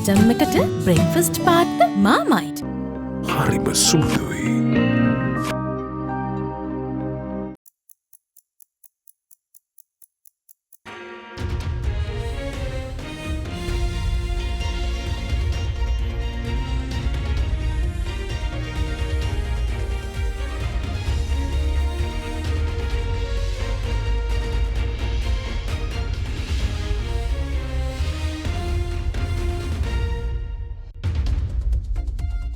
item එකට breakfast part Marmite. හරිම සුදුයි.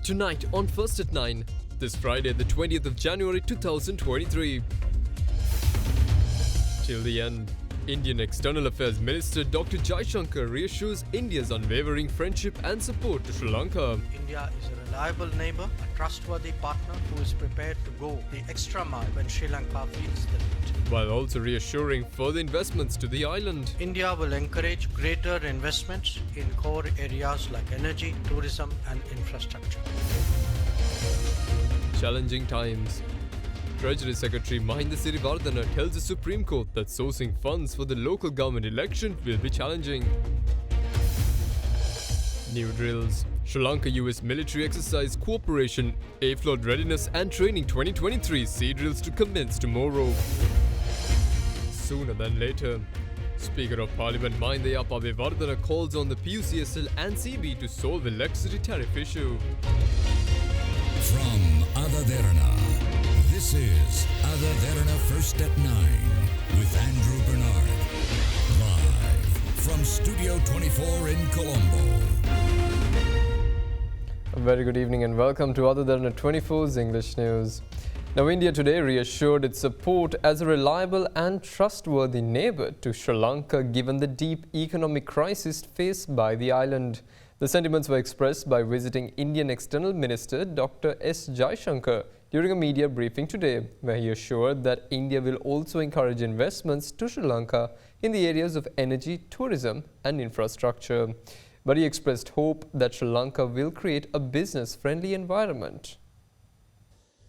Tonight on First at 9, this Friday the 20th of January 2023. Till the end, Indian External Affairs Minister Dr. Jaishankar reassures India's unwavering friendship and support to Sri Lanka. India is a reliable neighbor, a trustworthy partner who is prepared to go the extra mile when Sri Lanka feels the need. While also reassuring further investments to the island. India will encourage greater investments in core areas like energy, tourism and infrastructure. Challenging times. Treasury Secretary Mahinda Sirivardhana tells the Supreme Court that sourcing funds for the local government election will be challenging. New drills. Sri Lanka-US military exercise cooperation, A-flood readiness and training 2023 sea drills to commence tomorrow. Sooner than later. Speaker of Parliament Mahinda Yapavardhana calls on the PUCSL and CB to solve electricity tariff issue. From AdaDerana, this is AdaDerana First at 9 with Andrew Bernard. Live from Studio 24 in Colombo. A very good evening and welcome to AdaDerana 24's English News. Now, India today reassured its support as a reliable and trustworthy neighbour to Sri Lanka given the deep economic crisis faced by the island. The sentiments were expressed by visiting Indian External Minister Dr. S. Jaishankar during a media briefing today, where he assured that India will also encourage investments to Sri Lanka in the areas of energy, tourism and infrastructure. But he expressed hope that Sri Lanka will create a business-friendly environment.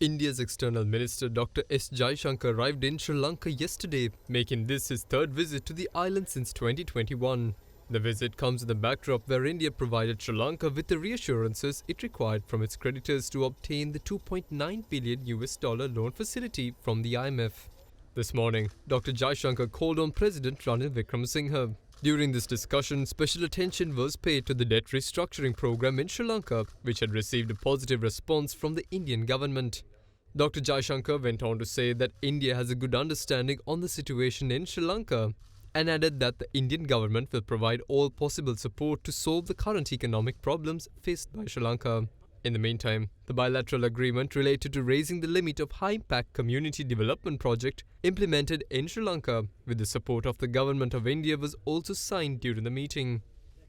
India's External Minister Dr. S. Jaishankar arrived in Sri Lanka yesterday, making this his third visit to the island since 2021. The visit comes in the backdrop where India provided Sri Lanka with the reassurances it required from its creditors to obtain the $2.9 billion loan facility from the IMF. This morning, Dr. Jaishankar called on President Ranil Wickremesinghe. During this discussion, special attention was paid to the debt restructuring program in Sri Lanka, which had received a positive response from the Indian government. Dr. Jaishankar went on to say that India has a good understanding on the situation in Sri Lanka and added that the Indian government will provide all possible support to solve the current economic problems faced by Sri Lanka. In the meantime, the bilateral agreement related to raising the limit of high-impact community development project implemented in Sri Lanka with the support of the Government of India was also signed during the meeting.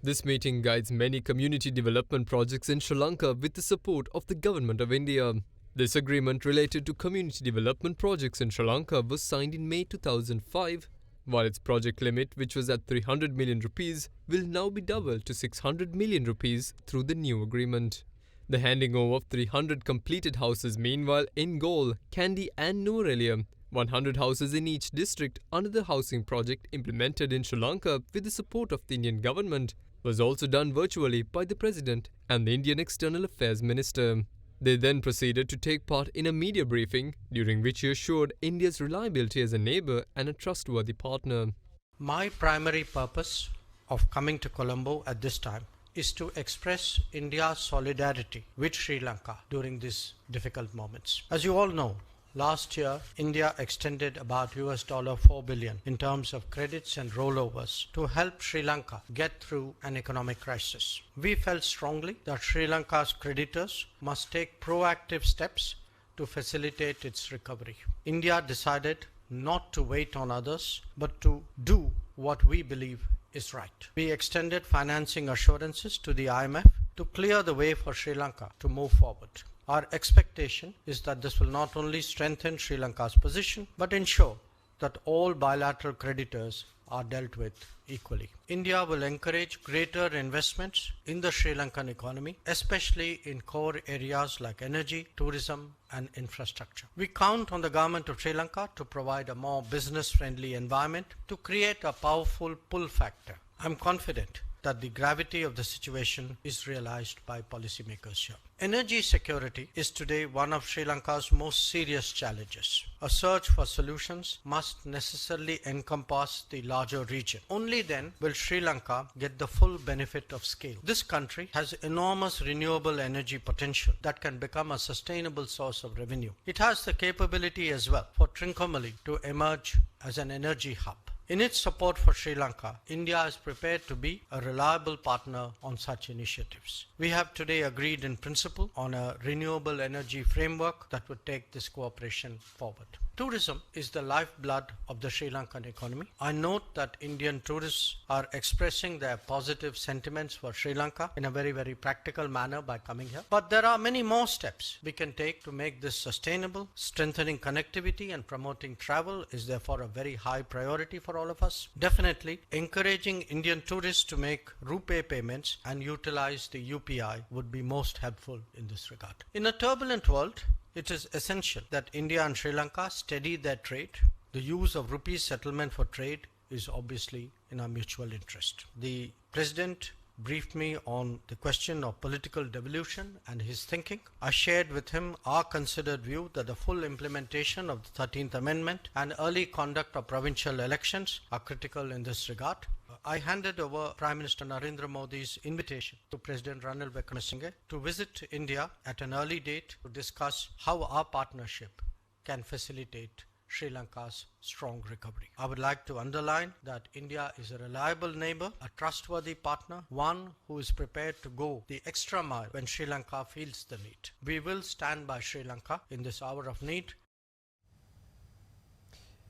This meeting guides many community development projects in Sri Lanka with the support of the Government of India. This agreement related to community development projects in Sri Lanka was signed in May 2005, while its project limit, which was at 300 million rupees, will now be doubled to 600 million rupees through the new agreement. The handing over of 300 completed houses meanwhile in Galle, Kandy and Nuwara, 100 houses in each district under the housing project implemented in Sri Lanka with the support of the Indian government, was also done virtually by the President and the Indian External Affairs Minister. They then proceeded to take part in a media briefing, during which he assured India's reliability as a neighbour and a trustworthy partner. My primary purpose of coming to Colombo at this time is to express India's solidarity with Sri Lanka during these difficult moments. As you all know, last year, India extended about $4 billion in terms of credits and rollovers to help Sri Lanka get through an economic crisis. We felt strongly that Sri Lanka's creditors must take proactive steps to facilitate its recovery. India decided not to wait on others, but to do what we believe is right. We extended financing assurances to the IMF to clear the way for Sri Lanka to move forward. Our expectation is that this will not only strengthen Sri Lanka's position, but ensure that all bilateral creditors are dealt with equally. India will encourage greater investments in the Sri Lankan economy, especially in core areas like energy, tourism and infrastructure. We count on the government of Sri Lanka to provide a more business-friendly environment to create a powerful pull factor. I'm confident that the gravity of the situation is realized by policymakers here. Energy security is today one of Sri Lanka's most serious challenges. A search for solutions must necessarily encompass the larger region. Only then will Sri Lanka get the full benefit of scale. This country has enormous renewable energy potential that can become a sustainable source of revenue. It has the capability as well for Trincomalee to emerge as an energy hub. In its support for Sri Lanka, India is prepared to be a reliable partner on such initiatives. We have today agreed in principle on a renewable energy framework that would take this cooperation forward. Tourism is the lifeblood of the Sri Lankan economy. I note that Indian tourists are expressing their positive sentiments for Sri Lanka in a very, very practical manner by coming here. But there are many more steps we can take to make this sustainable. Strengthening connectivity and promoting travel is therefore a very high priority for all of us. Definitely, encouraging Indian tourists to make RuPay payments and utilize the UPI would be most helpful in this regard. In a turbulent world, it is essential that India and Sri Lanka steady their trade. The use of rupee settlement for trade is obviously in our mutual interest. The President briefed me on the question of political devolution and his thinking. I shared with him our considered view that the full implementation of the 13th Amendment and early conduct of provincial elections are critical in this regard. I handed over Prime Minister Narendra Modi's invitation to President Ranil Wickremesinghe to visit India at an early date to discuss how our partnership can facilitate Sri Lanka's strong recovery. I would like to underline that India is a reliable neighbor, a trustworthy partner, one who is prepared to go the extra mile when Sri Lanka feels the need. We will stand by Sri Lanka in this hour of need.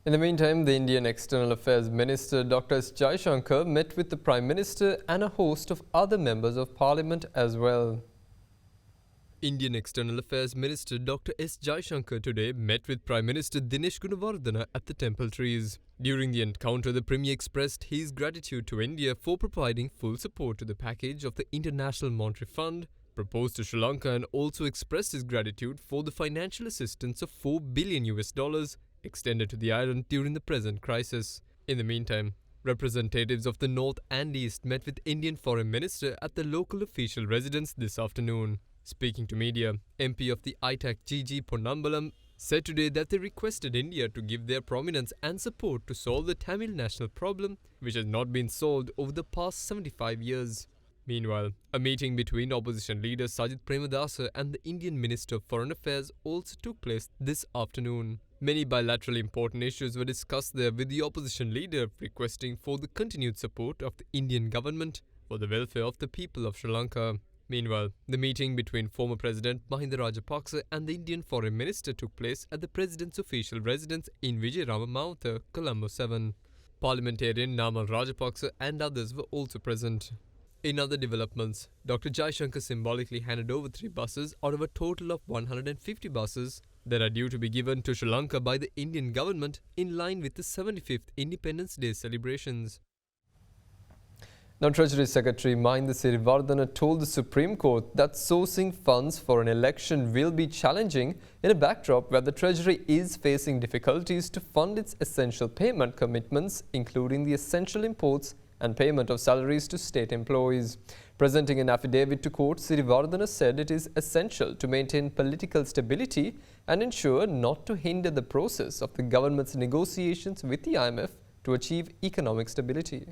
In the meantime, the Indian External Affairs Minister Dr. S. Jaishankar met with the Prime Minister and a host of other members of Parliament as well. Indian External Affairs Minister Dr. S. Jaishankar today met with Prime Minister Dinesh Gunawardena at the Temple Trees. During the encounter, the Premier expressed his gratitude to India for providing full support to the package of the International Monetary Fund proposed to Sri Lanka, and also expressed his gratitude for the financial assistance of $4 billion extended to the island during the present crisis. In the meantime, representatives of the North and East met with Indian Foreign Minister at the local official residence this afternoon. Speaking to media, MP of the ITAC G.G. Ponnambalam said today that they requested India to give their prominence and support to solve the Tamil national problem, which has not been solved over the past 75 years. Meanwhile, a meeting between opposition leader Sajith Premadasa and the Indian Minister of Foreign Affairs also took place this afternoon. Many bilateral important issues were discussed there, with the opposition leader requesting for the continued support of the Indian government for the welfare of the people of Sri Lanka. Meanwhile, the meeting between former President Mahinda Rajapaksa and the Indian Foreign Minister took place at the President's official residence in Vijayarama Mawatha, Colombo 7. Parliamentarian Namal Rajapaksa and others were also present. In other developments, Dr. Jaishankar symbolically handed over 3 buses out of a total of 150 buses that are due to be given to Sri Lanka by the Indian government in line with the 75th Independence Day celebrations. Now, Treasury Secretary Mahinda Sirivardhana told the Supreme Court that sourcing funds for an election will be challenging in a backdrop where the Treasury is facing difficulties to fund its essential payment commitments, including the essential imports and payment of salaries to state employees. Presenting an affidavit to court, Sirivardhana said it is essential to maintain political stability and ensure not to hinder the process of the government's negotiations with the IMF to achieve economic stability.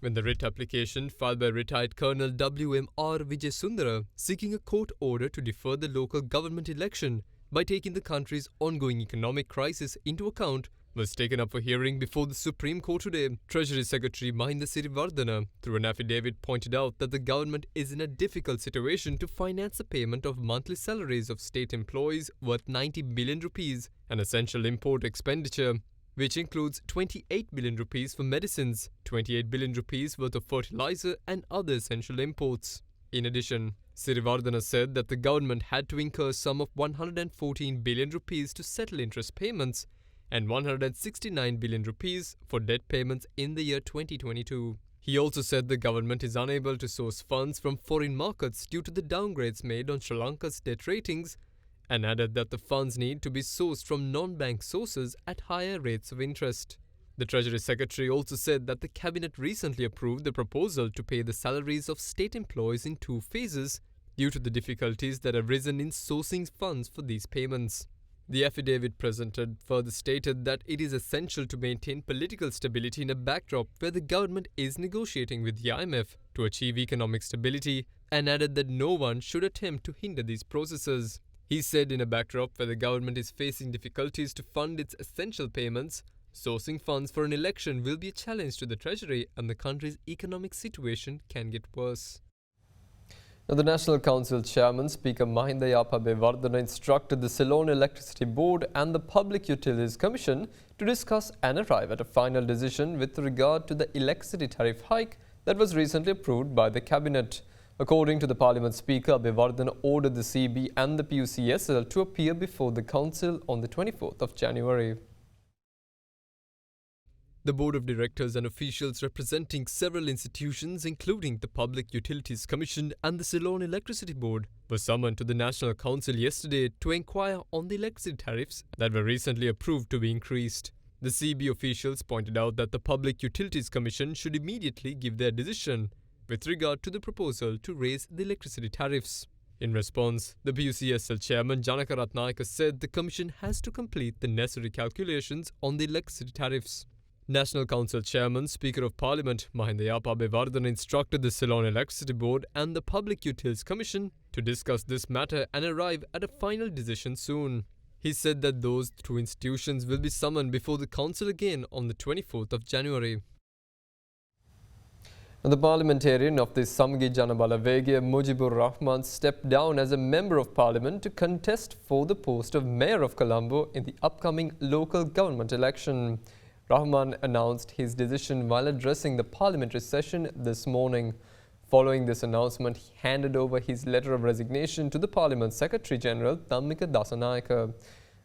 When the writ application filed by retired Colonel W.M.R. Vijay Sundara seeking a court order to defer the local government election by taking the country's ongoing economic crisis into account was taken up for hearing before the Supreme Court today, Treasury Secretary Mahinda Sirivardhana, through an affidavit, pointed out that the government is in a difficult situation to finance the payment of monthly salaries of state employees worth 90 billion rupees, an essential import expenditure, which includes 28 billion rupees for medicines, 28 billion rupees worth of fertilizer and other essential imports. In addition, Sirivardhana said that the government had to incur a sum of 114 billion rupees to settle interest payments and 169 billion rupees for debt payments in the year 2022. He also said the government is unable to source funds from foreign markets due to the downgrades made on Sri Lanka's debt ratings, and added that the funds need to be sourced from non-bank sources at higher rates of interest. The Treasury Secretary also said that the Cabinet recently approved the proposal to pay the salaries of state employees in 2 phases due to the difficulties that have risen in sourcing funds for these payments. The affidavit presented further stated that it is essential to maintain political stability in a backdrop where the government is negotiating with the IMF to achieve economic stability, and added that no one should attempt to hinder these processes. He said in a backdrop where the government is facing difficulties to fund its essential payments, sourcing funds for an election will be a challenge to the Treasury and the country's economic situation can get worse. Now, the National Council Chairman, Speaker Mahinda Yapabewardena, instructed the Ceylon Electricity Board and the Public Utilities Commission to discuss and arrive at a final decision with regard to the electricity tariff hike that was recently approved by the Cabinet. According to the Parliament Speaker, Abewardena ordered the CB and the PUCSL to appear before the Council on the 24th of January. The Board of Directors and officials representing several institutions, including the Public Utilities Commission and the Ceylon Electricity Board, were summoned to the National Council yesterday to inquire on the electricity tariffs that were recently approved to be increased. The CB officials pointed out that the Public Utilities Commission should immediately give their decision with regard to the proposal to raise the electricity tariffs. In response, the PUCSL chairman Janaka Ratnayaka said the Commission has to complete the necessary calculations on the electricity tariffs. National Council Chairman, Speaker of Parliament Mahinda Yapabewardena instructed the Ceylon Electricity Board and the Public Utilities Commission to discuss this matter and arrive at a final decision soon. He said that those 2 institutions will be summoned before the Council again on the 24th of January. The parliamentarian of the Samgi Janabalawege, Mujibur Rahman, stepped down as a Member of Parliament to contest for the post of Mayor of Colombo in the upcoming local government election. Rahman announced his decision while addressing the parliamentary session this morning. Following this announcement, he handed over his letter of resignation to the Parliament Secretary General Dhammika Dasanayake.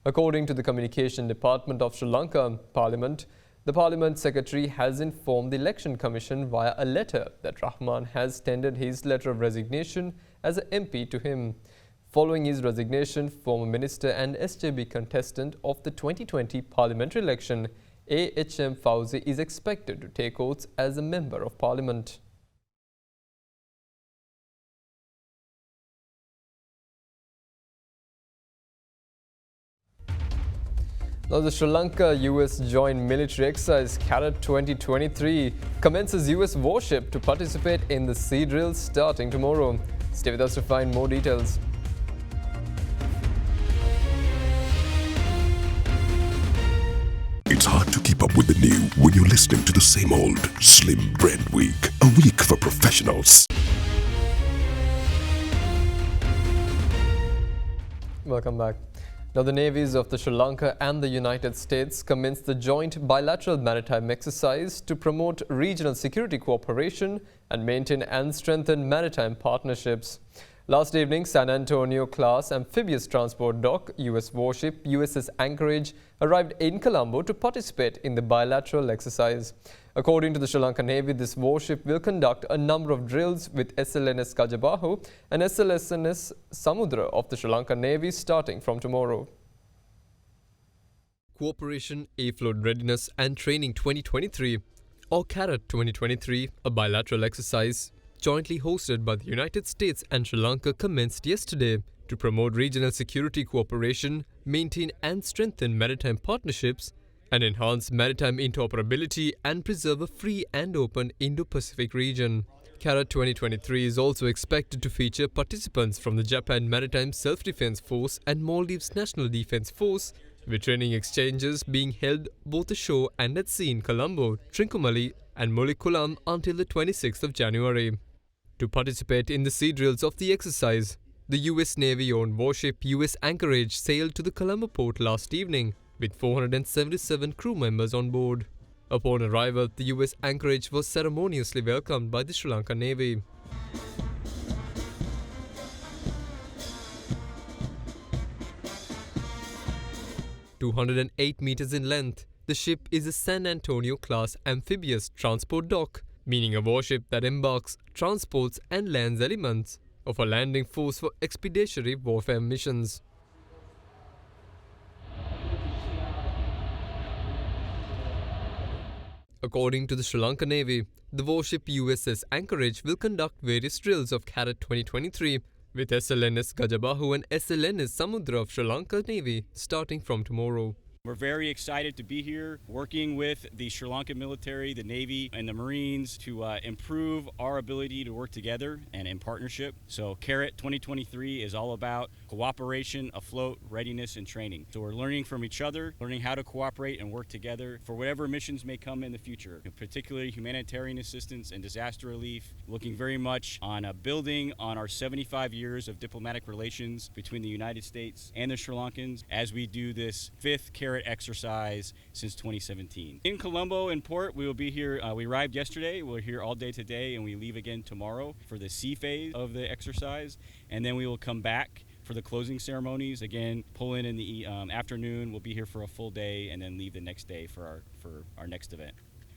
According to the Communication Department of Sri Lanka Parliament, the Parliament Secretary has informed the Election Commission via a letter that Rahman has tendered his letter of resignation as an MP to him. Following his resignation, former Minister and SJB contestant of the 2020 parliamentary election, A.H.M. Fauzi, is expected to take oaths as a Member of Parliament. Now, the Sri Lanka-US joint military exercise Carrot 2023 commences US warship to participate in the sea drill starting tomorrow. Stay with us to find more details. It's hard to keep up with the new when you're listening to the same old Slim Bread Week, a week for professionals. Welcome back. Now, the navies of the Sri Lanka and the United States commenced the joint bilateral maritime exercise to promote regional security cooperation and maintain and strengthen maritime partnerships. Last evening, San Antonio-class amphibious transport dock U.S. warship USS Anchorage arrived in Colombo to participate in the bilateral exercise. According to the Sri Lankan Navy, this warship will conduct a number of drills with SLNS Kajabahu and SLSNS Samudra of the Sri Lankan Navy starting from tomorrow. Cooperation, Afloat Readiness and Training 2023, or Carrot 2023, a bilateral exercise jointly hosted by the United States and Sri Lanka, commenced yesterday to promote regional security cooperation, maintain and strengthen maritime partnerships, and enhance maritime interoperability and preserve a free and open Indo-Pacific region. Carrot 2023 is also expected to feature participants from the Japan Maritime Self-Defense Force and Maldives National Defense Force, with training exchanges being held both ashore and at sea in Colombo, Trincomalee and Molikulam until the 26th of January. To participate in the sea drills of the exercise, the US Navy-owned warship US Anchorage sailed to the Colombo port last evening with 477 crew members on board. Upon arrival, the US Anchorage was ceremoniously welcomed by the Sri Lankan Navy. "208 meters in length, the ship is a San Antonio-class amphibious transport dock, meaning a warship that embarks, transports and lands elements of a landing force for expeditionary warfare missions." According to the Sri Lanka Navy, the warship USS Anchorage will conduct various drills of Cadet 2023 with SLNS Gajabahu and SLNS Samudra of Sri Lanka Navy starting from tomorrow. We're very excited to be here working with the Sri Lankan military, the Navy, and the Marines to improve our ability to work together and in partnership. So Cadet 2023 is all about cooperation, afloat, readiness, and training. So we're learning from each other, learning how to cooperate and work together for whatever missions may come in the future, particularly humanitarian assistance and disaster relief, looking very much on building on our 75 years of diplomatic relations between the United States and the Sri Lankans as we do this 5th Cadet exercise since 2017. In Colombo and Port, we will be here. We arrived yesterday. We're here all day today, and we leave again tomorrow for the sea phase of the exercise, and then we will come back for the closing ceremonies. Again, pull in the afternoon. We'll be here for a full day, and then leave the next day for our next event.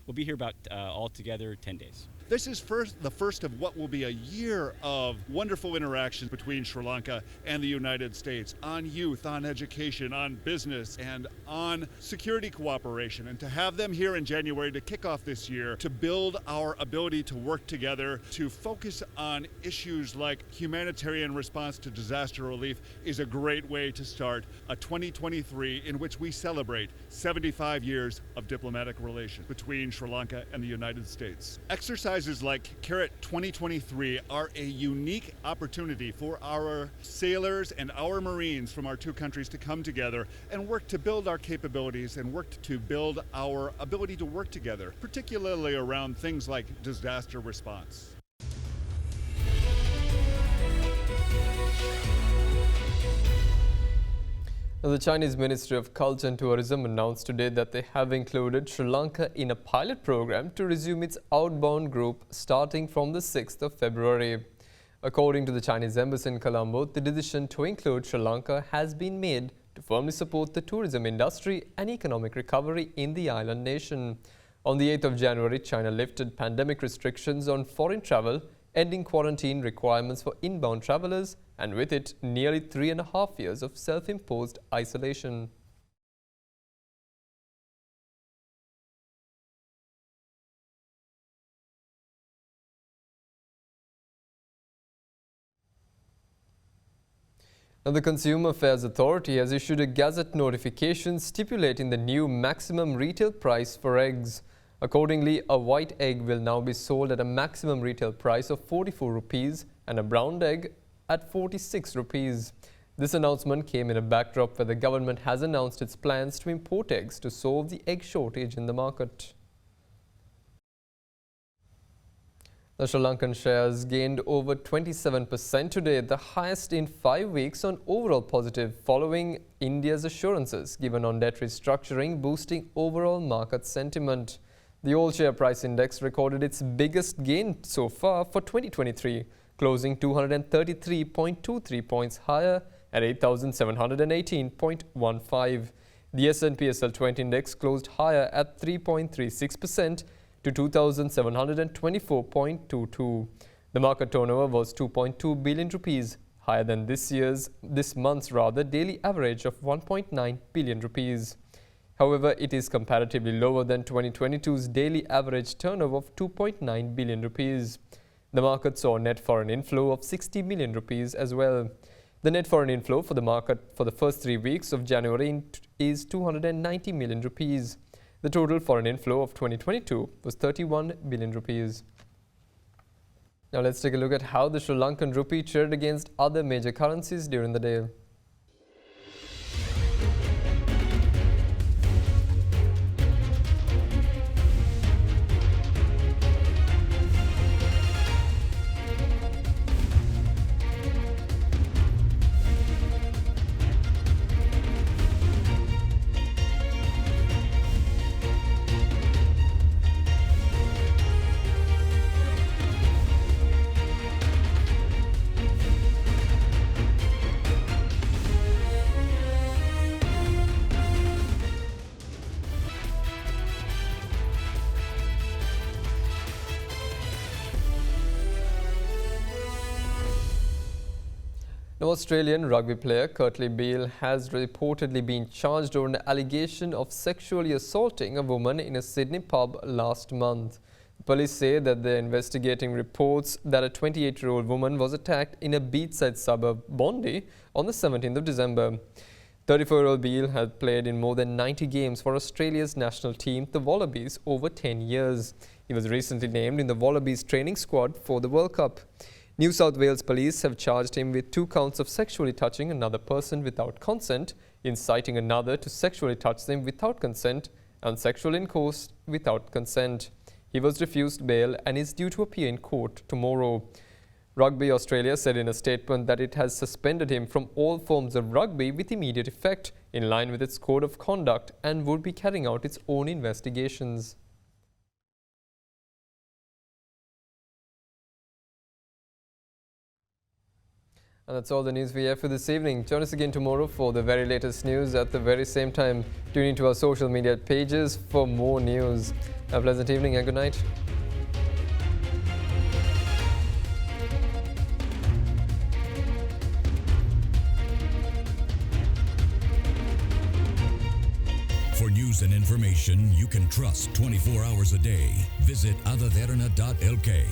We'll be here about altogether 10 days. This is the first of what will be a year of wonderful interactions between Sri Lanka and the United States on youth, on education, on business, and on security cooperation. And to have them here in January to kick off this year, to build our ability to work together, to focus on issues like humanitarian response to disaster relief is a great way to start a 2023 in which we celebrate 75 years of diplomatic relations between Sri Lanka and the United States. Exercises like Cadet 2023 are a unique opportunity for our sailors and our Marines from our two countries to come together and work to build our capabilities and work to build our ability to work together, particularly around things like disaster response. Now, the Chinese Ministry of Culture and Tourism announced today that they have included Sri Lanka in a pilot program to resume its outbound group starting from the 6th of February. According to the Chinese Embassy in Colombo, the decision to include Sri Lanka has been made to firmly support the tourism industry and economic recovery in the island nation. On the 8th of January, China lifted pandemic restrictions on foreign travel, ending quarantine requirements for inbound travelers, and with it, nearly 3.5 years of self-imposed isolation. Now, the Consumer Affairs Authority has issued a Gazette notification stipulating the new maximum retail price for eggs. Accordingly, a white egg will now be sold at a maximum retail price of 44 rupees and a brown egg at 46 rupees. This announcement came in a backdrop where the government has announced its plans to import eggs to solve the egg shortage in the market. The Sri Lankan shares gained over 27% today, the highest in 5 weeks on overall positive, following India's assurances given on debt restructuring, boosting overall market sentiment. The all share price index recorded its biggest gain so far for 2023, closing 233.23 points higher at 8,718.15. The S&P SL20 index closed higher at 3.36% to 2,724.22. The market turnover was 2.2 billion rupees, higher than this month's daily average of 1.9 billion rupees. However, it is comparatively lower than 2022's daily average turnover of 2.9 billion rupees. The market saw a net foreign inflow of 60 million rupees as well. The net foreign inflow for the market for the first 3 weeks of January is 290 million rupees. The total foreign inflow of 2022 was 31 billion rupees. Now let's take a look at how the Sri Lankan rupee traded against other major currencies during the day. Now, Australian rugby player Kurtley Beale has reportedly been charged over an allegation of sexually assaulting a woman in a Sydney pub last month. Police say that they're investigating reports that a 28-year-old woman was attacked in a beachside suburb, Bondi, on the 17th of December. 34-year-old Beale had played in more than 90 games for Australia's national team, the Wallabies, over 10 years. He was recently named in the Wallabies training squad for the World Cup. New South Wales police have charged him with 2 counts of sexually touching another person without consent, inciting another to sexually touch them without consent, and sexual intercourse without consent. He was refused bail and is due to appear in court tomorrow. Rugby Australia said in a statement that it has suspended him from all forms of rugby with immediate effect, in line with its code of conduct, and would be carrying out its own investigations. And that's all the news we have for this evening. Join us again tomorrow for the very latest news at the very same time. Tune into our social media pages for more news. Have a pleasant evening and good night. For news and information you can trust 24 hours a day, visit AdaDerana.lk.